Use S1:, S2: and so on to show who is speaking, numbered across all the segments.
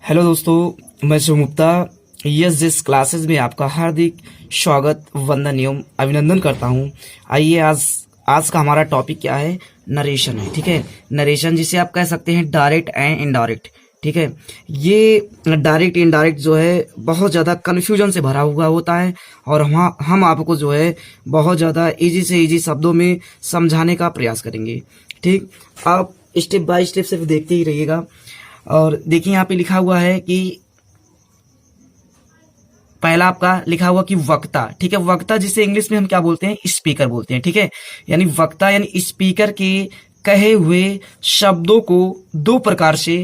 S1: Hello दोस्तों, मैं शुभ Gupta yes जिस क्लासेस में आपका हार्दिक स्वागत वंदन एवं अभिनंदन करता हूं। आइए आज का हमारा टॉपिक क्या है? नरेशन है। ठीक है, नरेशन जिसे आप कह सकते हैं डायरेक्ट एंड इनडायरेक्ट। ठीक है, ये डायरेक्ट इनडायरेक्ट जो है बहुत ज़्यादा कन्फ्यूजन से भरा हुआ होता है और हम आपको जो है बहुत ज़्यादा इजी से इजी शब्दों में समझाने का प्रयास करेंगे। ठीक, आप स्टेप बाय स्टेप से देखते ही रहिएगा। और देखिए यहाँ पे लिखा हुआ है कि पहला आपका लिखा हुआ कि वक्ता। ठीक है, वक्ता जिसे इंग्लिश में हम क्या बोलते हैं? स्पीकर बोलते हैं। ठीक है, यानी वक्ता यानी स्पीकर के कहे हुए शब्दों को दो प्रकार से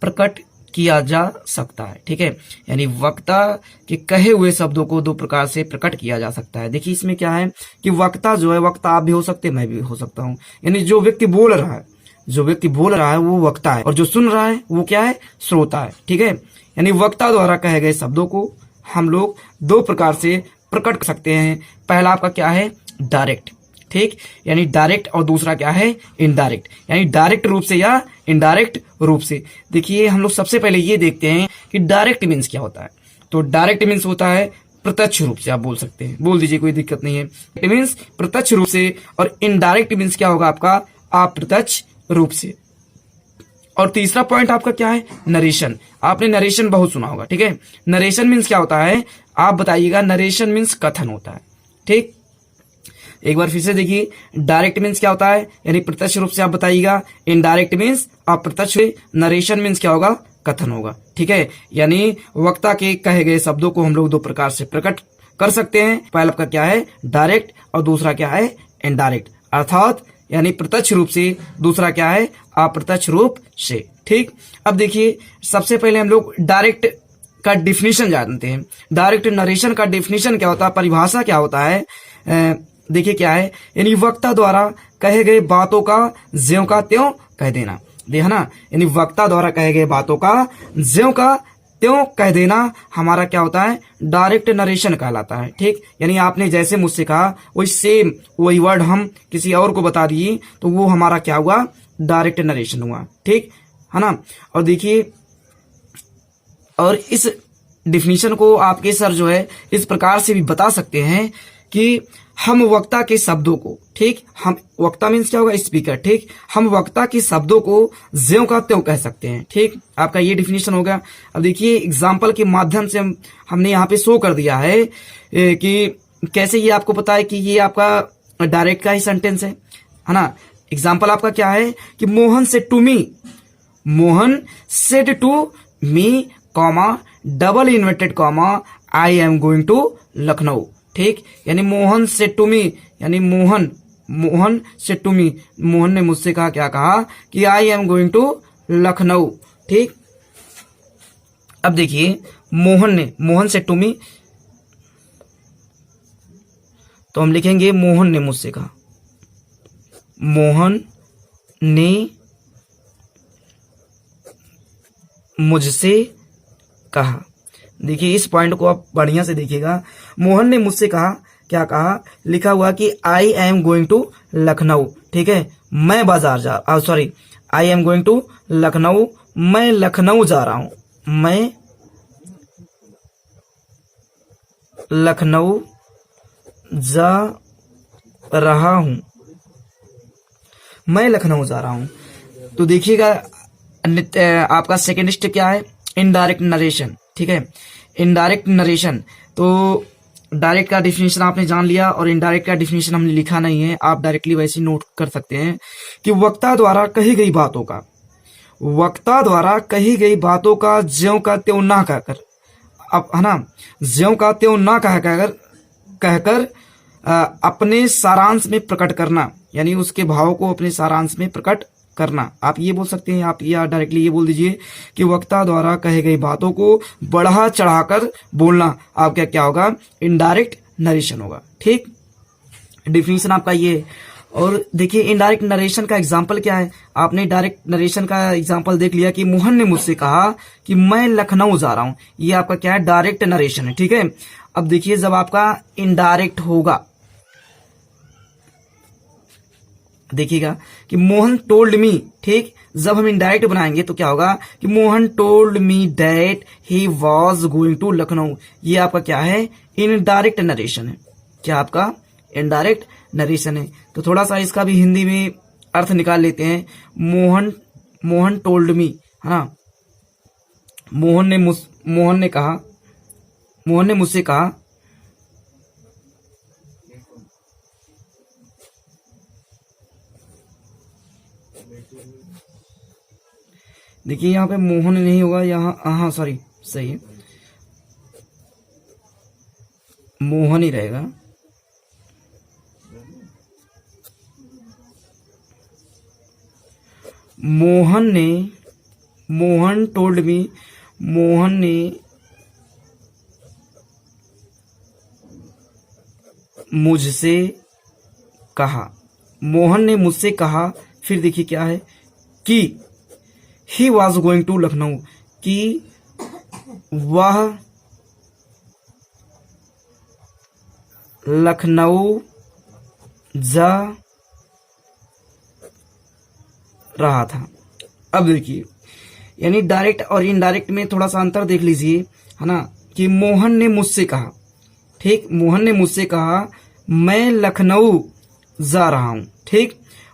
S1: प्रकट किया जा सकता है। ठीक है, यानी वक्ता के कहे हुए शब्दों को दो प्रकार से प्रकट किया जा सकता है। देखिए इसमें क्या है कि वक्ता जो है, वक्ता आप भी हो सकते हैं, मैं भी हो सकता हूं। यानी जो व्यक्ति बोल रहा है वो वक्ता है और जो सुन रहा है वो क्या है? श्रोता है। ठीक है, यानी वक्ता द्वारा कहे गए शब्दों को हम लोग दो प्रकार से प्रकट कर सकते हैं। पहला आपका क्या है? डायरेक्ट। ठीक, यानी डायरेक्ट, और दूसरा क्या है? इनडायरेक्ट, यानी डायरेक्ट रूप से या इनडायरेक्ट रूप से। देखिए हम लोग सबसे पहले ये देखते हैं कि डायरेक्ट मीन्स क्या होता है। तो डायरेक्ट मीन्स होता है प्रत्यक्ष रूप से, आप बोल सकते हैं, बोल दीजिए, कोई दिक्कत नहीं है। इट मीन्स प्रत्यक्ष रूप से, और इनडायरेक्ट मीन्स क्या होगा आपका? अप्रत्यक्ष रूप से। और तीसरा पॉइंट आपका क्या है? नरेशन। आपने नरेशन बहुत सुना होगा। ठीक है, नरेशन मीन्स क्या होता है? आप बताइएगा। नरेशन मीन्स कथन होता है। ठीक, एक बार फिर से देखिए, डायरेक्ट मीन्स क्या होता है? यानी प्रत्यक्ष रूप से आप बताइएगा। इनडायरेक्ट मीन्स अप्रत्यक्ष। नरेशन मीन्स क्या होगा? कथन होगा। ठीक है, यानी वक्ता के कहे गए शब्दों को हम लोग दो प्रकार से प्रकट कर सकते हैं। पहला आपका क्या है? डायरेक्ट, और दूसरा क्या है? इनडायरेक्ट, अर्थात यानी प्रत्यक्ष रूप से, दूसरा क्या है? अप्रत्यक्ष रूप से। ठीक, अब देखिए सबसे पहले हम लोग डायरेक्ट का डिफिनीशन जानते हैं। डायरेक्ट नरेशन का डिफिनीशन क्या होता है? परिभाषा क्या होता है? देखिए क्या है, यानी वक्ता द्वारा कहे गए बातों का ज्यों का त्यों कह देना। देखा ना, यानी वक्ता द्वारा कहे गए बातों का ज्यों का त्यों कह देना हमारा क्या होता है? डायरेक्ट नरेशन कहलाता है। ठीक, यानी आपने जैसे मुझसे कहा वही सेम वही वर्ड हम किसी और को बता दिए तो वो हमारा क्या हुआ? डायरेक्ट नरेशन हुआ। ठीक है ना। और देखिए, और इस डिफिनीशन को आपके सर जो है इस प्रकार से भी बता सकते हैं कि हम वक्ता के शब्दों को, ठीक, हम वक्ता मीन्स क्या होगा? स्पीकर। ठीक, हम वक्ता के शब्दों को ज्यों का त्यों कह सकते हैं। ठीक, आपका ये डिफिनीशन होगा। अब देखिए एग्जाम्पल के माध्यम से हमने यहाँ पे शो कर दिया है कि कैसे ये आपको पता है कि ये आपका डायरेक्ट का ही सेंटेंस है ना। एग्जाम्पल आपका क्या है कि Mohan said to me, Mohan said to me comma double inverted comma I am going to Lucknow. ठीक, यानी मोहन सेड टू मी, यानी Mohan said to me, Mohan ने मुझसे कहा, क्या कहा? कि I am going to Lucknow. ठीक, अब देखिए मोहन सेड टू मी, तो हम लिखेंगे मोहन ने मुझसे कहा, मोहन ने मुझसे कहा। देखिए इस पॉइंट को आप बढ़िया से देखिएगा। मोहन ने मुझसे कहा, क्या कहा? लिखा हुआ कि I am going to Lucknow. ठीक है, मैं बाजार जा sorry I am going to Lucknow, मैं लखनऊ जा रहा हूं, मैं लखनऊ जा रहा हूं, मैं लखनऊ जा रहा हूं। तो देखिएगा आपका सेकेंड स्टेप क्या है? Indirect narration. ठीक है, इनडायरेक्ट नरेशन। तो डायरेक्ट का डिफिनेशन आपने जान लिया और इनडायरेक्ट का डिफिनेशन हमने लिखा नहीं है, आप डायरेक्टली वैसे नोट कर सकते हैं कि वक्ता द्वारा कही गई बातों का ज्यों का त्यों ना कहकर, अब है ना, ज्यों का त्यों ना कहकर अपने सारांश में प्रकट करना, यानी उसके भाव को अपने सारांश में प्रकट करना। आप ये बोल सकते हैं, आप या डायरेक्टली ये बोल दीजिए कि वक्ता द्वारा कहे गई बातों को बढ़ा चढ़ाकर बोलना आपका क्या होगा? इनडायरेक्ट नरेशन होगा। ठीक, डिफिनीशन आपका ये। और देखिए इनडायरेक्ट नरेशन का एग्जाम्पल क्या है? आपने डायरेक्ट नरेशन का एग्जाम्पल देख लिया कि मोहन ने मुझसे कहा कि मैं लखनऊ जा रहा हूं, ये आपका क्या है? डायरेक्ट नरेशन है। ठीक है, अब देखिए जब आपका इनडायरेक्ट होगा, देखिएगा कि मोहन टोल्ड मी, ठीक, जब हम इनडायरेक्ट बनाएंगे तो क्या होगा कि Mohan told me that he was going to Lucknow. ये आपका क्या है, इनडायरेक्ट नरेशन है। क्या आपका इनडायरेक्ट नरेशन है। तो थोड़ा सा इसका भी हिंदी में अर्थ निकाल लेते हैं। मोहन टोल्ड मी, है ना, मोहन ने मुझसे कहा, देखिए यहाँ पे मोहन नहीं होगा, यहाँ हाँ सॉरी सही है, मोहन ही रहेगा। मोहन टोल्ड मी, मोहन ने मुझसे कहा, मोहन ने मुझसे कहा, फिर देखिए क्या है कि he was going to Lucknow, कि वह लखनऊ जा रहा था। अब देखिए यानी डायरेक्ट और इनडायरेक्ट में थोड़ा सा अंतर देख लीजिए, है ना, कि मोहन ने मुझसे कहा, ठीक, मोहन ने मुझसे कहा मैं लखनऊ जा रहा हूं, ठीक।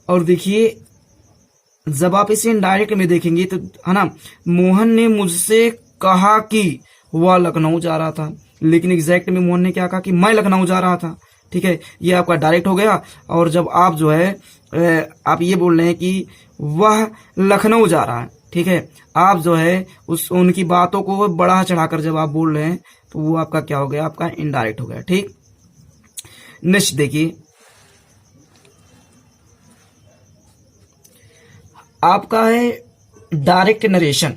S1: और देखिए जब आप इसे इनडायरेक्ट में देखेंगे तो, है ना, मोहन ने मुझसे कहा कि वह लखनऊ जा रहा था, लेकिन एग्जैक्ट में मोहन ने क्या कहा कि मैं लखनऊ जा रहा था, ठीक है। ये आपका डायरेक्ट हो गया। और जब आप जो है आप ये बोल रहे हैं कि वह लखनऊ जा रहा है, ठीक है, आप जो है उनकी बातों को बढ़ा चढ़ाकर जब आप बोल रहे हैं तो वो आपका क्या हो गया, आपका इनडायरेक्ट हो गया, ठीक। नेक्स्ट देखिए, आपका है डायरेक्ट नरेशन,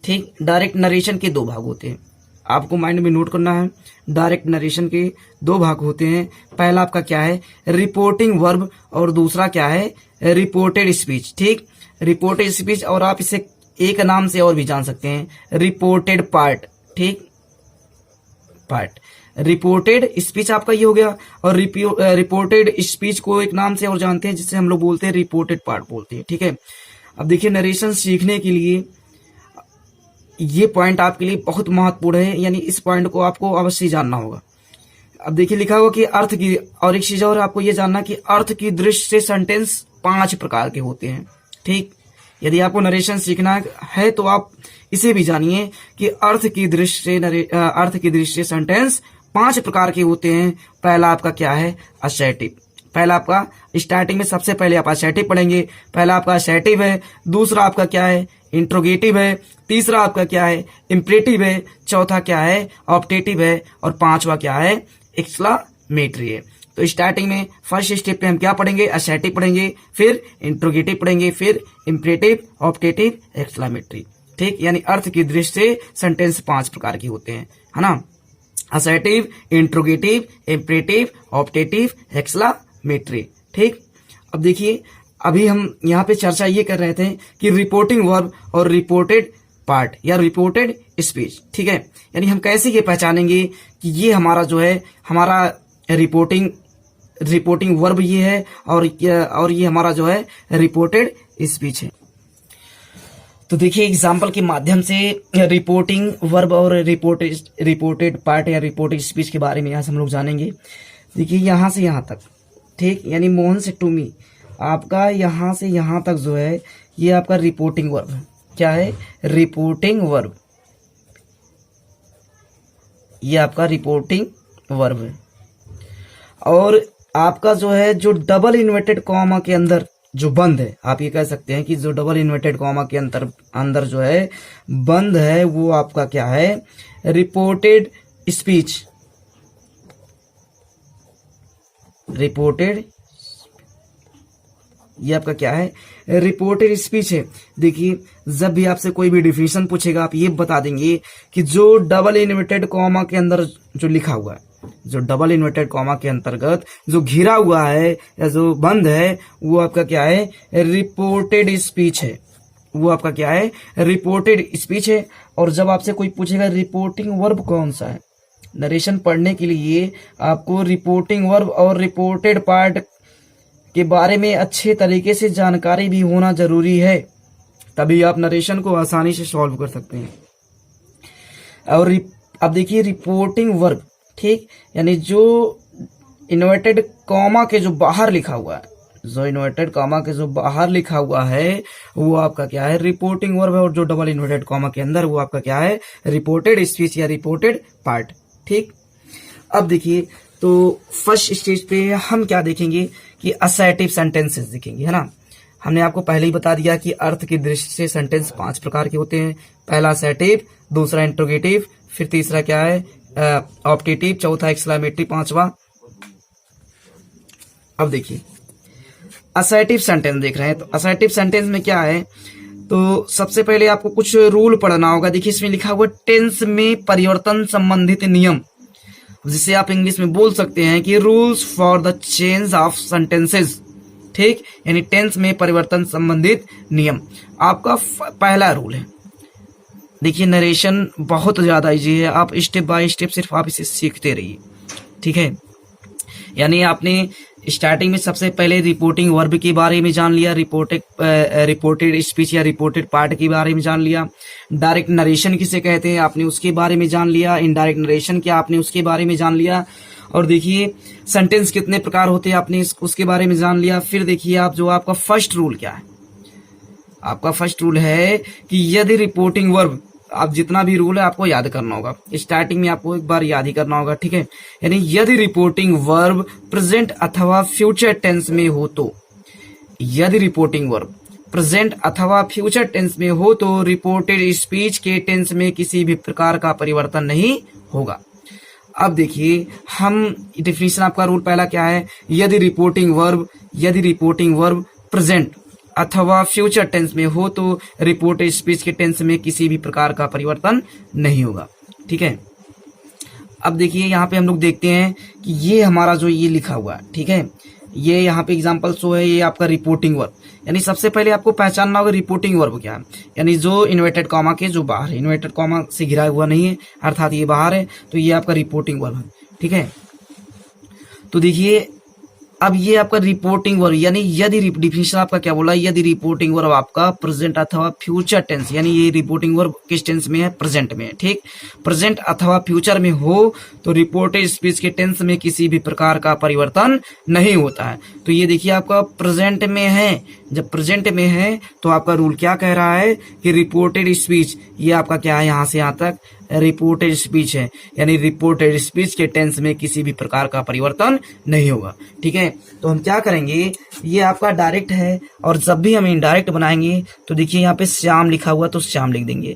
S1: ठीक। डायरेक्ट नरेशन के दो भाग होते हैं, आपको माइंड में नोट करना है। डायरेक्ट नरेशन के दो भाग होते हैं। पहला आपका क्या है, रिपोर्टिंग वर्ब, और दूसरा क्या है, रिपोर्टेड स्पीच, ठीक। रिपोर्टेड स्पीच, और आप इसे एक नाम से और भी जान सकते हैं, रिपोर्टेड पार्ट, ठीक, पार्ट। रिपोर्टेड स्पीच आपका ये हो गया, और रिपोर्टेड स्पीच को एक नाम से और जानते हैं जिसे हम लोग बोलते हैं रिपोर्टेड पार्ट बोलते हैं, ठीक है। अब देखिए नरेशन सीखने के लिए ये पॉइंट आपके लिए बहुत महत्वपूर्ण है, यानी इस पॉइंट को आपको अवश्य जानना होगा। अब देखिए लिखा हुआ कि अर्थ की, और एक चीज और आपको ये जानना कि अर्थ की दृष्टि से सेंटेंस 5 प्रकार के होते हैं, ठीक। यदि आपको नरेशन सीखना है तो आप इसे भी जानिए कि अर्थ की दृष्टि से सेंटेंस 5 प्रकार के होते हैं। पहला आपका क्या है, असर्टिव। पहला आपका स्टार्टिंग में सबसे पहले आप असर्टिव पढ़ेंगे। पहला आपका असर्टिव है, दूसरा आपका क्या है, इंट्रोगेटिव है, तीसरा आपका क्या है, इंपरेटिव है, चौथा क्या है, ऑप्टेटिव है, और पांचवा क्या है, एक्सक्लामेटरी है। तो स्टार्टिंग में फर्स्ट स्टेप पे हम क्या पढ़ेंगे, असर्टिव पढ़ेंगे, फिर इंट्रोगेटिव पढ़ेंगे, फिर इंपरेटिव, ऑप्टेटिव, एक्सक्लामेटरी, ठीक। यानी अर्थ की दृष्टि से सेंटेंस 5 प्रकार के होते हैं, है ना, assertive, interrogative, imperative, optative, exclamatory, ठीक। अब देखिए अभी हम यहाँ पे चर्चा ये कर रहे थे कि रिपोर्टिंग वर्ब और रिपोर्टेड पार्ट या रिपोर्टेड स्पीच, ठीक है। यानी हम कैसे ये पहचानेंगे कि ये हमारा जो है, हमारा रिपोर्टिंग वर्ब ये है, और ये हमारा जो है रिपोर्टेड स्पीच है। तो देखिए एग्जाम्पल के माध्यम से रिपोर्टिंग वर्ब और रिपोर्टेड पार्ट या रिपोर्टेड स्पीच के बारे में यहाँ से हम लोग जानेंगे। देखिए यहाँ से यहाँ तक, ठीक, यानी मोहन से टू मी, आपका यहाँ से यहाँ तक जो है ये आपका रिपोर्टिंग वर्ब है। क्या है, रिपोर्टिंग वर्ब, ये आपका रिपोर्टिंग वर्ब है। और आपका जो है जो डबल इन्वर्टेड कॉमा के अंदर जो बंद है, आप ये कह सकते हैं कि जो डबल इन्वर्टेड कॉमा के अंदर जो है बंद है, वो आपका क्या है, रिपोर्टेड स्पीच, रिपोर्टेड, ये आपका क्या है, रिपोर्टेड स्पीच है। देखिए जब भी आपसे कोई भी डिफिनेशन पूछेगा आप ये बता देंगे कि जो डबल इन्वर्टेड कॉमा के अंदर जो लिखा हुआ है, जो डबल इन्वर्टेड कॉमा के अंतर्गत जो घिरा हुआ है या जो बंद है, वो आपका क्या है, रिपोर्टेड स्पीच है, वो आपका क्या है, रिपोर्टेड स्पीच है। और जब आपसे कोई पूछेगा रिपोर्टिंग वर्ब कौन सा है, नरेशन पढ़ने के लिए आपको रिपोर्टिंग वर्ब और रिपोर्टेड पार्ट के बारे में अच्छे तरीके से जानकारी भी होना जरूरी है, तभी आप नरेशन को आसानी से सॉल्व कर सकते हैं। और अब देखिए रिपोर्टिंग वर्ब, ठीक, यानी जो इन्वर्टेड कॉमा के जो बाहर लिखा हुआ है, जो इन्वर्टेड कॉमा के जो बाहर लिखा हुआ है वो आपका क्या है, रिपोर्टिंग वर्ब है। और जो डबल इन्वर्टेड कॉमा के अंदर वो आपका क्या है, रिपोर्टेड स्पीच या रिपोर्टेड पार्ट। ठीक, अब देखिए तो फर्स्ट स्टेज पे हम क्या देखेंगे कि असर्टिव सेंटेंसेस देखेंगे, है ना। हमने आपको पहले ही बता दिया कि अर्थ की दृष्टि से सेंटेंस 5 प्रकार के होते हैं। पहला असर्टिव, दूसरा इंट्रोगेटिव, फिर तीसरा क्या है ऑप्टेटिव, चौथा एक्सक्लेमेटरी, पांचवा। अब देखिए असर्टिव सेंटेंस देख रहे हैं, तो असर्टिव सेंटेंस में क्या है, तो सबसे पहले आपको कुछ रूल पढ़ना होगा। देखिए इसमें लिखा हुआ टेंस में परिवर्तन संबंधित नियम, जिसे आप इंग्लिश में बोल सकते हैं कि rules for the change of sentences. ठीक, यानी टेंस में परिवर्तन संबंधित नियम आपका पहला रूल है। देखिए नरेशन बहुत ज्यादा इजी है, आप स्टेप बाय स्टेप सिर्फ आप इसे सीखते रहिए। ठीक है, यानी आपने स्टार्टिंग में सबसे पहले रिपोर्टिंग वर्ब के बारे में जान लिया, रिपोर्टेड स्पीच या रिपोर्टेड पार्ट के बारे में जान लिया, डायरेक्ट नरेशन किसे कहते हैं आपने उसके बारे में जान लिया, इनडायरेक्ट नरेशन क्या आपने उसके बारे में जान लिया, और देखिए सेंटेंस कितने प्रकार होते हैं आपने उसके बारे में जान लिया। फिर देखिए आप जो आपका फर्स्ट रूल क्या है, आपका फर्स्ट रूल है कि यदि रिपोर्टिंग वर्ब, आप जितना भी रूल है आपको याद करना होगा, स्टार्टिंग में आपको एक बार याद ही करना होगा। ठीक है, यानी यदि रिपोर्टिंग वर्ब प्रेजेंट अथवा फ्यूचर टेंस में हो तो, यदि रिपोर्टिंग वर्ब प्रेजेंट अथवा फ्यूचर टेंस में हो तो रिपोर्टेड स्पीच के टेंस में किसी भी प्रकार का परिवर्तन नहीं होगा। अब देखिए हम डेफिनेशन, आपका रूल पहला क्या है, यदि रिपोर्टिंग वर्ब प्रेजेंट अथवा फ्यूचर टेंस में हो तो रिपोर्टेड स्पीच के टेंस में किसी भी प्रकार का परिवर्तन नहीं होगा। ठीक है, अब देखिए यहाँ पे हम लोग देखते हैं कि ये हमारा जो ये लिखा हुआ है, ठीक है, ये यहाँ पे एग्जांपल शो है, ये आपका रिपोर्टिंग वर्ब। यानी सबसे पहले आपको पहचानना होगा रिपोर्टिंग वर्ब क्या है, यानी जो इन्वर्टेड कॉमा के जो बाहर है, इन्वर्टेड कॉमा से घिरा हुआ नहीं है, अर्थात ये बाहर है, तो ये आपका रिपोर्टिंग वर्ब है। ठीक है, तो देखिए अब ये आपका रिपोर्टिंग वर्ब, यानी यदि डिफिनेशन आपका क्या बोला, यदि रिपोर्टिंग वर्ब आपका प्रेजेंट अथवा फ्यूचर टेंस, यानी ये रिपोर्टिंग वर्ब किस टेंस में है, प्रेजेंट में है। ठीक, प्रेजेंट अथवा फ्यूचर में हो तो रिपोर्टेड स्पीच के टेंस में किसी भी प्रकार का परिवर्तन नहीं होता है। तो ये देखिए आपका प्रेजेंट में है, जब प्रेजेंट में है तो आपका रूल क्या कह रहा है कि रिपोर्टेड स्पीच, ये आपका क्या है, यहां से यहां तक रिपोर्टेड स्पीच है, यानी रिपोर्टेड स्पीच के टेंस में किसी भी प्रकार का परिवर्तन नहीं होगा। ठीक है, तो हम क्या करेंगे, ये आपका डायरेक्ट है, और जब भी हम इनडायरेक्ट बनाएंगे तो देखिए यहाँ पे श्याम लिखा हुआ तो श्याम लिख देंगे,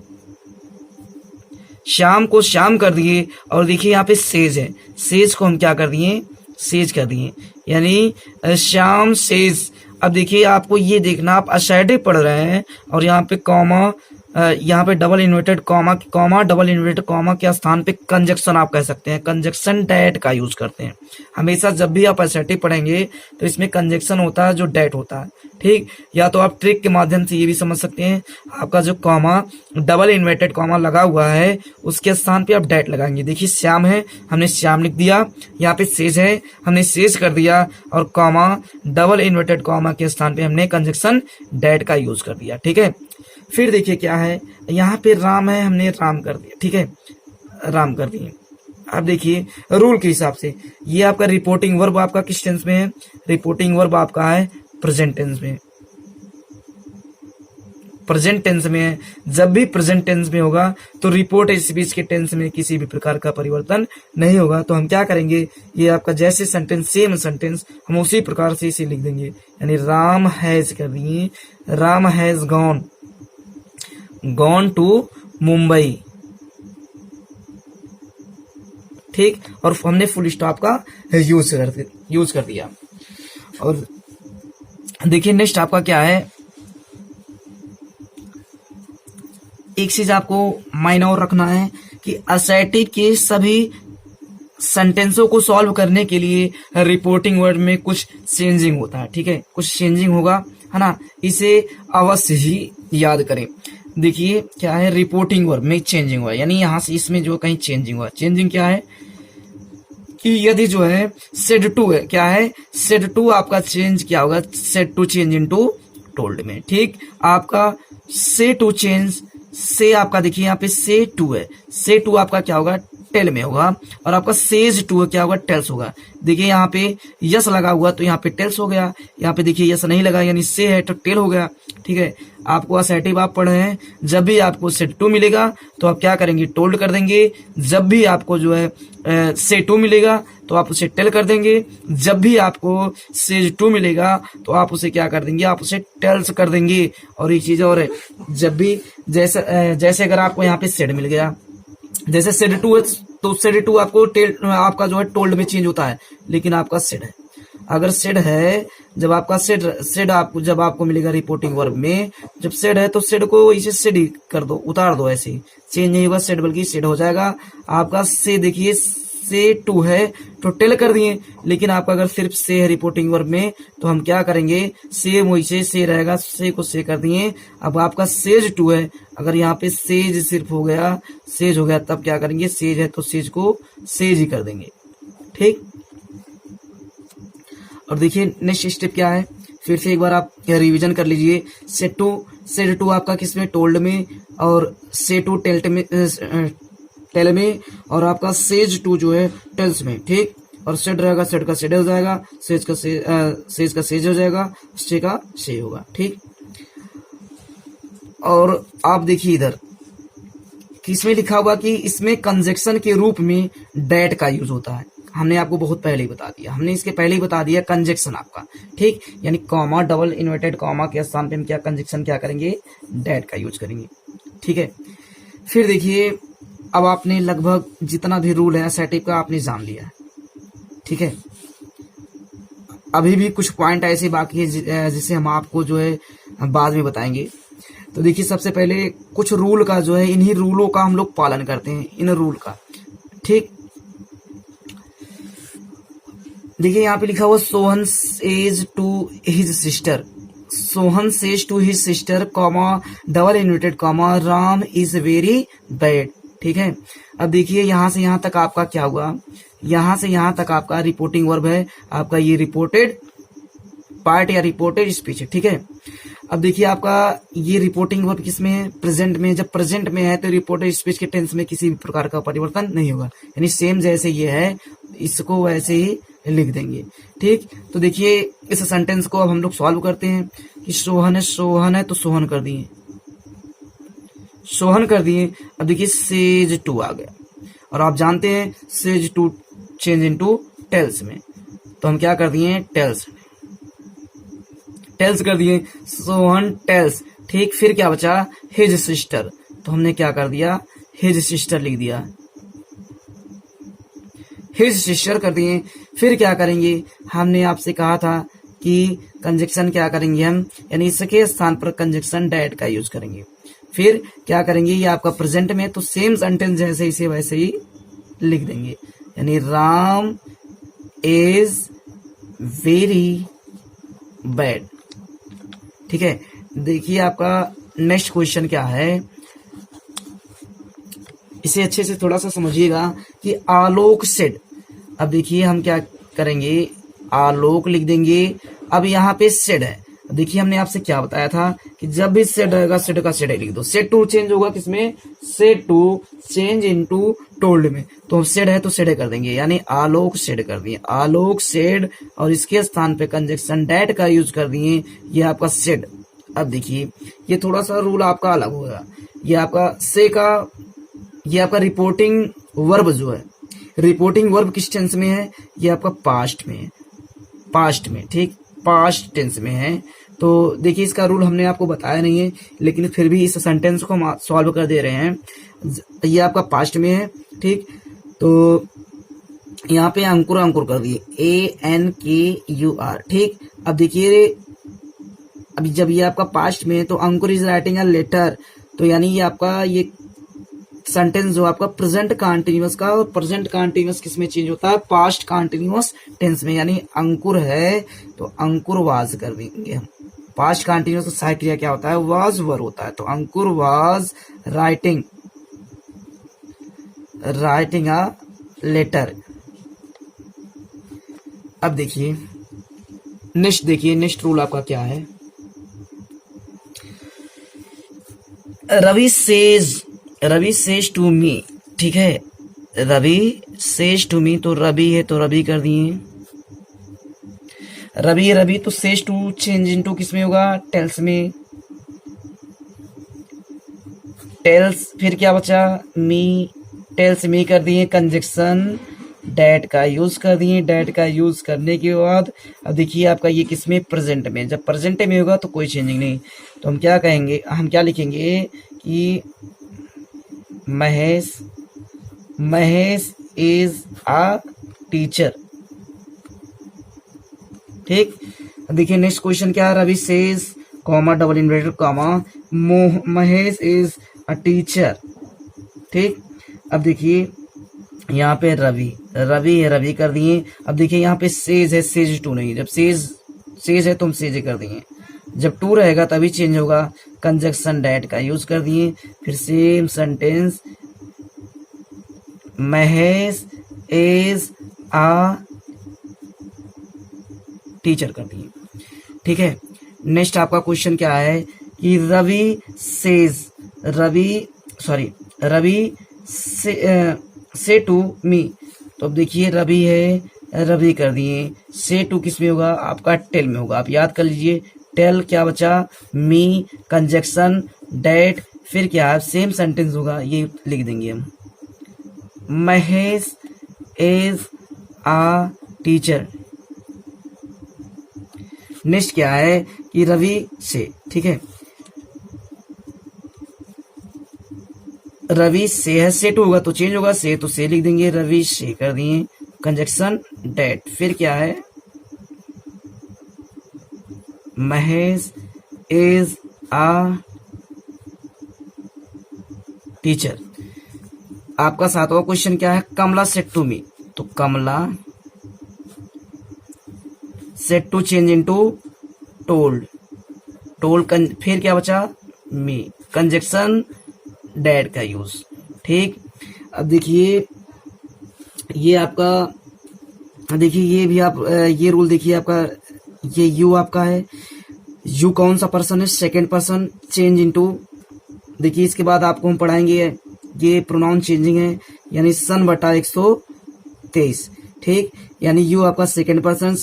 S1: श्याम को श्याम कर दिए, और देखिए यहाँ पे सेज है, सेज को हम क्या कर दिए, सेज कर दिए, यानी श्याम सेज। अब देखिए आपको ये देखना, आप असर्टिव पढ़ रहे हैं और यहाँ पे कॉमा, यहाँ पे double inverted comma double inverted comma के स्थान पे कंजक्शन आप कह सकते हैं, कंजक्शन डैट का यूज करते हैं हमेशा। जब भी आप असर्टिव पढ़ेंगे तो इसमें कंजक्शन होता है जो डैट होता है। ठीक, या तो आप ट्रिक के माध्यम से ये भी समझ सकते हैं, आपका जो कॉमा डबल इन्वर्टेड कॉमा लगा हुआ है उसके स्थान पे आप डैट लगाएंगे। देखिए श्याम है, हमने श्याम लिख दिया, यहाँ पे सेज है, हमने सेज कर दिया, और कॉमा डबल इन्वर्टेड कॉमा के स्थान पे हमने कंजक्शन डैट का यूज कर दिया। ठीक है, फिर देखिए क्या है, यहाँ पे राम है, हमने राम कर दिया। ठीक है, राम कर दिए। अब देखिए रूल के हिसाब से ये आपका रिपोर्टिंग वर्ब आपका किस टेंस में है, रिपोर्टिंग वर्ब आपका है प्रेजेंट टेंस में, प्रेजेंट टेंस में है। जब भी प्रेजेंट टेंस में होगा तो रिपोर्टेड स्पीच के टेंस में किसी भी प्रकार का परिवर्तन नहीं होगा। तो हम क्या करेंगे, ये आपका जैसे सेंटेंस सेम सेंटेंस हम उसी प्रकार से इसे लिख देंगे, यानी राम हैज कर दिए, Ram has gone to Mumbai. ठीक, और हमने फुल स्टॉप का यूज कर दिया। और देखिए नेक्स्ट आपका क्या है, एक चीज आपको माइंड और रखना है कि असर्टिव के सभी सेंटेंसों को सॉल्व करने के लिए रिपोर्टिंग वर्ड में कुछ चेंजिंग होता है। ठीक है, कुछ चेंजिंग होगा, है ना, इसे अवश्य ही याद करें। देखिए क्या है, रिपोर्टिंग वर्ब में चेंजिंग हुआ, यानी यहां से इसमें जो कहीं चेंजिंग हुआ, चेंजिंग क्या है, कि यदि जो है सेड टू है, क्या है, सेड टू आपका चेंज क्या होगा, said to change into told में, ठीक। आपका से टू चेंज, से आपका देखिए यहाँ पे से टू है, से टू आपका क्या होगा, टेल में होगा, और आपका सेज टू क्या होगा, टेल्स होगा। देखिए यहाँ पे यस लगा हुआ तो यहाँ पे टेल्स हो गया, यहाँ पे देखिए यस नहीं लगा यानी से है तो टेल हो गया, ठीक है। आपको असर्टिव आप पढ़ रहे हैं, जब भी आपको सेट टू मिलेगा तो आप क्या करेंगे, टोल्ड कर देंगे। जब भी आपको जो है से टू मिलेगा तो आप उसे टेल कर देंगे। जब भी आपको सेज टू मिलेगा तो आप उसे क्या कर देंगे, आप उसे टेल्स कर देंगे। और एक चीज और है, जब भी जैसे अगर आपको यहाँ पे सेड मिल गया, जैसे सेड टू है तो सेड टू आपको आपका जो है टोल्ड में चेंज होता है, लेकिन आपका सेड है, अगर सेड है, जब आपका सेड आपको जब आपको मिलेगा रिपोर्टिंग वर्ब में, जब सेड है तो सेड को इसे सेड ही कर दो, उतार दो, ऐसे चेंज नहीं होगा सेड बल्कि सेड हो जाएगा आपका। से देखिए से टू है तो टेल कर दिए, लेकिन आपका अगर सिर्फ से है रिपोर्टिंग वर्ब में तो हम क्या करेंगे, से वैसे से रहेगा, से को से कर दिए। अब आपका सेज टू है, अगर यहाँ पे सेज सिर्फ हो गया, सेज हो गया, तब क्या करेंगे, सेज है तो सेज को सेज ही कर देंगे, ठीक। और देखिए नेक्स्ट स्टेप क्या है, फिर से एक बार आप रिवीजन कर लीजिए। सेड टू आपका किसमें, टोल्ड में, और से टू टेल में, और आपका सेज टू जो है टेल्स में, ठीक। और सेड रहेगा, सेड का सेड हो जाएगा, सेज का सेज हो जाएगा, से का से होगा, ठीक। और आप देखिए इधर किसमें लिखा हुआ कि इसमें कंजक्शन के रूप में डैट का यूज होता है। हमने आपको बहुत पहले ही बता दिया, हमने इसके पहले ही बता दिया कंजक्शन आपका, ठीक। यानी कॉमा, डबल इन्वर्टेड कॉमा के स्थान पे हम क्या कंजक्शन क्या करेंगे, डैट का यूज करेंगे, ठीक है। फिर देखिए अब आपने लगभग जितना भी रूल है असर्टिव का आपने जान लिया है, ठीक है। अभी भी कुछ पॉइंट ऐसे बाकी है जिसे हम आपको जो है बाद में बताएंगे। तो देखिए सबसे पहले कुछ रूल का जो है, इन्हीं रूलों का हम लोग पालन करते हैं, इन रूल का, ठीक। देखिए यहाँ पे लिखा हुआ Sohan says to his sister, Sohan says to his sister comma double inverted comma Ram is very bad, ठीक है। अब देखिए यहाँ से यहाँ तक आपका क्या हुआ, यहाँ से यहाँ तक आपका रिपोर्टिंग वर्ब है, आपका ये रिपोर्टेड पार्ट या रिपोर्टेड स्पीच है, ठीक है। अब देखिए आपका ये रिपोर्टिंग वर्ब किसमें है, प्रेजेंट में। जब प्रेजेंट में है तो रिपोर्टेड स्पीच के टेंस में किसी भी प्रकार का परिवर्तन नहीं होगा, यानी सेम जैसे ये है इसको वैसे ही लिख देंगे, ठीक। तो देखिए इस सेंटेंस को अब हम लोग सॉल्व करते हैं कि सोहन है तो सोहन कर दिए, सोहन कर दिए। अब देखिए सेज टू आ गया, और आप जानते हैं says to change into tells में, तो हम क्या कर दिए, टेल्स कर दिए, सोहन टेल्स, ठीक। फिर क्या बचा, हिज सिस्टर, तो हमने क्या कर दिया, हिज सिस्टर लिख दिया, हिज सिस्टर कर दिए। फिर क्या करेंगे, हमने आपसे कहा था कि कंजक्शन क्या करेंगे हम, यानी इसके स्थान पर कंजक्शन डैट का यूज करेंगे। फिर क्या करेंगे, ये आपका प्रेजेंट में तो सेम सेंटेंस जैसे इसे वैसे ही लिख देंगे, यानी राम इज वेरी बैड, ठीक है। देखिए आपका नेक्स्ट क्वेश्चन क्या है, इसे अच्छे से थोड़ा सा समझिएगा कि आलोक सेड। अब देखिए हम क्या करेंगे, आलोक लिख देंगे। अब यहाँ पे सेड है, देखिए हमने आपसे क्या बताया था कि जब भी सेड रहेगा सेड का सेड लिख दो। सेड टू चेंज होगा किसमें, said to change into told में, तो सेड है तो सेड कर देंगे, यानी आलोक सेड कर दिए, आलोक सेड, और इसके स्थान पे कंजक्शन डैट का यूज कर दिए, ये आपका सेड। अब देखिए ये थोड़ा सा रूल आपका अलग होगा, ये आपका से का, ये आपका रिपोर्टिंग वर्ब जो है, रिपोर्टिंग वर्ब किस टेंस में है, ये आपका पास्ट में है, पास्ट में, ठीक, पास्ट टेंस में है। तो देखिए इसका रूल हमने आपको बताया नहीं है, लेकिन फिर भी इस सेंटेंस को हम सॉल्व कर दे रहे हैं। ये आपका पास्ट में है, ठीक। तो यहाँ पे अंकुर कर दिए, ANKUR, ठीक। अब देखिए अभी जब ये आपका पास्ट में है तो अंकुर इज राइटिंग अ लेटर, तो यानी ये आपका ये सेंटेंस जो आपका प्रेजेंट कंटीन्यूअस का, और प्रेजेंट कंटीन्यूअस किस में चेंज होता है, पास्ट कंटीन्यूअस टेंस में, यानी अंकुर है तो अंकुर वाज कर देंगे हम। पास्ट कंटीन्यूअस का सहायक क्रिया क्या होता है, वाज वर होता है, तो अंकुर वाज राइटिंग अ लेटर, अब देखिए नेक्स्ट रूल आपका क्या है। रवि सेज टू मी, ठीक है, रवि सेज टू मी, तो रवि है तो रवि कर दिए, रवि तो सेज टू चेंज इनटू किस में होगा, टेल्स में, टेल्स, फिर क्या बचा, मी, टेल्स मी कर दिए, कंजक्शन डैट का यूज कर दिए, डैट का यूज करने के बाद अब देखिए आपका ये किसमें, प्रेजेंट में, जब प्रेजेंट में होगा तो कोई चेंजिंग नहीं, तो हम क्या कहेंगे, हम क्या लिखेंगे कि महेश इज अ टीचर, ठीक। अब देखिए नेक्स्ट क्वेश्चन क्या है, Ravi says comma double inverted comma Mahesh is a teacher, ठीक। अब देखिए यहाँ पे रवि कर दिए। अब देखिए यहाँ पे सेज है, सेज टू नहीं, जब सेज है तो हम सेज कर दिए, जब टू रहेगा तभी चेंज होगा, कंजक्शन डैट का यूज कर दिए, फिर same sentence, Mahesh is a teacher कर दिए, ठीक है। नेक्स्ट आपका क्वेश्चन क्या है कि रवि से टू मी, तो अब देखिए रवि है, रवि कर दिए, से टू किस में होगा, आपका टेल में होगा, आप याद कर लीजिए, टेल क्या बचा, मी, कंजक्शन डैट, फिर क्या सेम सेंटेंस होगा, ये लिख देंगे हम, Mahesh is a teacher. Next क्या है कि रवि से, ठीक है, रवि से है, से टू होगा तो चेंज होगा, से तो से लिख देंगे, रवि से कर दिए, कंजक्शन डैट, फिर क्या है, महेश इज अ टीचर। आपका सातवां क्वेश्चन क्या है, कमला सेड टू मी, तो Kamala said to change into told, फिर क्या बचा, मी, कंजक्शन डैड का यूज, ठीक। अब देखिए ये आपका, देखिए ये भी आप ये रूल देखिए आपका, ये यू आपका है, यू कौन सा पर्सन है, सेकंड पर्सन चेंज इनटू, देखिए इसके बाद आपको हम पढ़ाएंगे ये प्रोनाउन चेंजिंग है, यानी सन बटा 123, ठीक, यानी यू आपका second person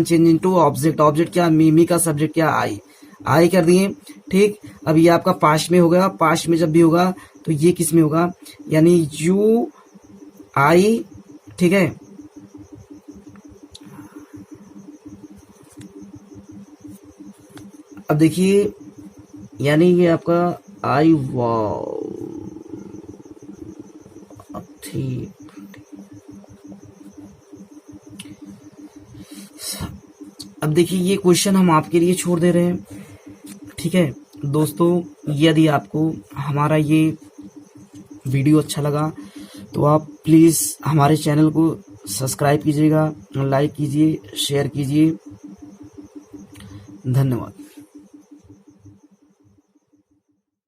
S1: change into object क्या, मी का सब्जेक्ट क्या, आई कर दिए, ठीक। अब ये आपका पास्ट में होगा, पास्ट में जब भी होगा तो ये किस में होगा, यानी यू आई, ठीक है। अब देखिए यानी ये आपका आई वाव, ठीक। अब देखिए ये क्वेश्चन हम आपके लिए छोड़ दे रहे हैं, ठीक है दोस्तों। यदि आपको हमारा ये वीडियो अच्छा लगा तो आप प्लीज़ हमारे चैनल को सब्सक्राइब कीजिएगा, लाइक कीजिए, शेयर कीजिए। धन्यवाद।